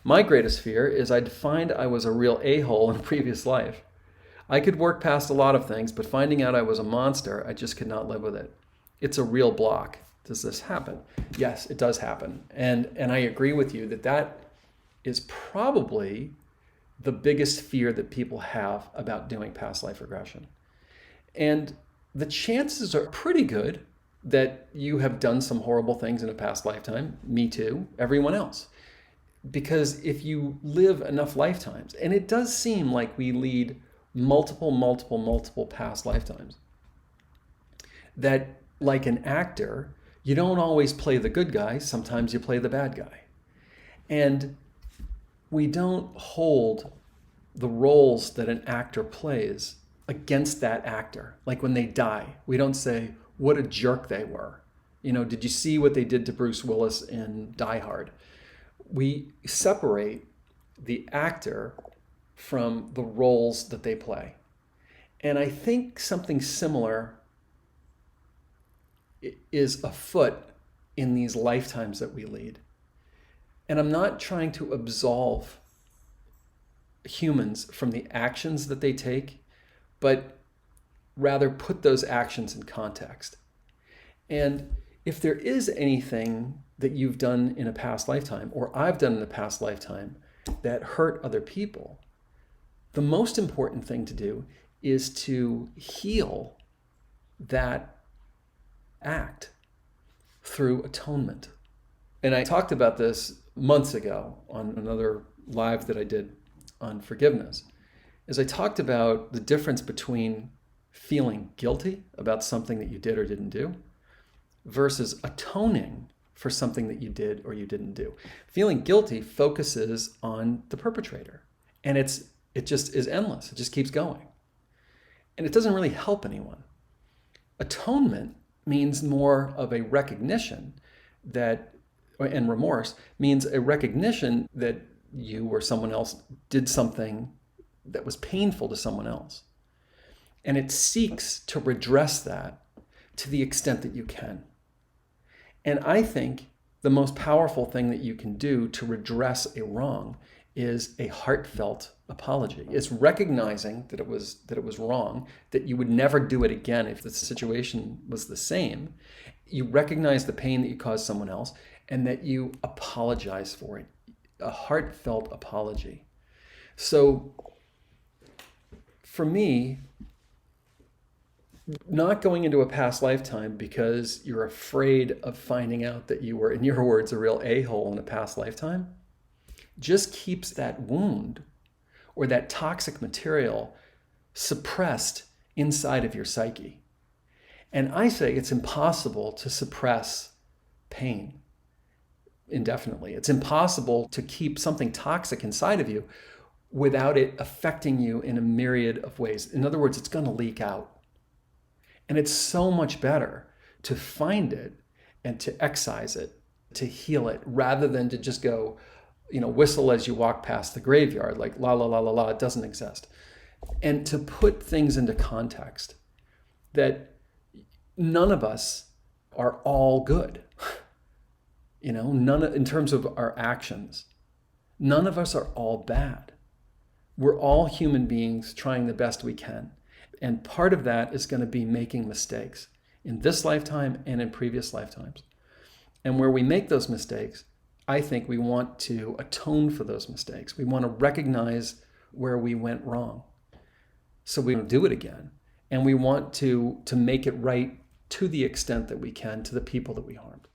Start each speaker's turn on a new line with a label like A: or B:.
A: My greatest fear is I'd find I was a real a-hole in a previous life. I could work past a lot of things, but finding out I was a monster, I just could not live with it. It's a real block. Does this happen? Yes, it does happen. And I agree with you that that is probably the biggest fear that people have about doing past life regression. And the chances are pretty good that you have done some horrible things in a past lifetime. Me too, everyone else. Because if you live enough lifetimes, and it does seem like we lead multiple past lifetimes, that like an actor, you don't always play the good guy, sometimes you play the bad guy. And we don't hold the roles that an actor plays against that actor. Like when they die, we don't say, what a jerk they were. You know, did you see what they did to Bruce Willis in Die Hard? We separate the actor from the roles that they play. And I think something similar is afoot in these lifetimes that we lead. And I'm not trying to absolve humans from the actions that they take, but rather put those actions in context. And if there is anything that you've done in a past lifetime, or I've done in a past lifetime, that hurt other people, the most important thing to do is to heal that act through atonement. And I talked about this months ago on another live that I did on forgiveness, is I talked about the difference between feeling guilty about something that you did or didn't do versus atoning for something that you did or you didn't do. Feeling guilty focuses on the perpetrator, and it just is endless. It just keeps going. And it doesn't really help anyone. Atonement means more of a recognition that, and remorse means a recognition that you or someone else did something that was painful to someone else. And it seeks to redress that to the extent that you can. And I think the most powerful thing that you can do to redress a wrong is a heartfelt apology. It's recognizing that it was wrong, that you would never do it again if the situation was the same. You recognize the pain that you caused someone else, and that you apologize for it. A heartfelt apology. So for me, not going into a past lifetime because you're afraid of finding out that you were, in your words, a real a-hole in a past lifetime, just keeps that wound or that toxic material suppressed inside of your psyche. And I say it's impossible to suppress pain indefinitely. It's impossible to keep something toxic inside of you without it affecting you in a myriad of ways. In other words, it's going to leak out. And it's so much better to find it and to excise it, to heal it, rather than to just go, whistle as you walk past the graveyard, like la, la, la, la, la, it doesn't exist. And to put things into context, that none of us are all good. None in terms of our actions, none of us are all bad. We're all human beings trying the best we can. And part of that is going to be making mistakes in this lifetime and in previous lifetimes. And where we make those mistakes, I think we want to atone for those mistakes. We want to recognize where we went wrong, so we don't do it again. And we want to make it right to the extent that we can to the people that we harmed.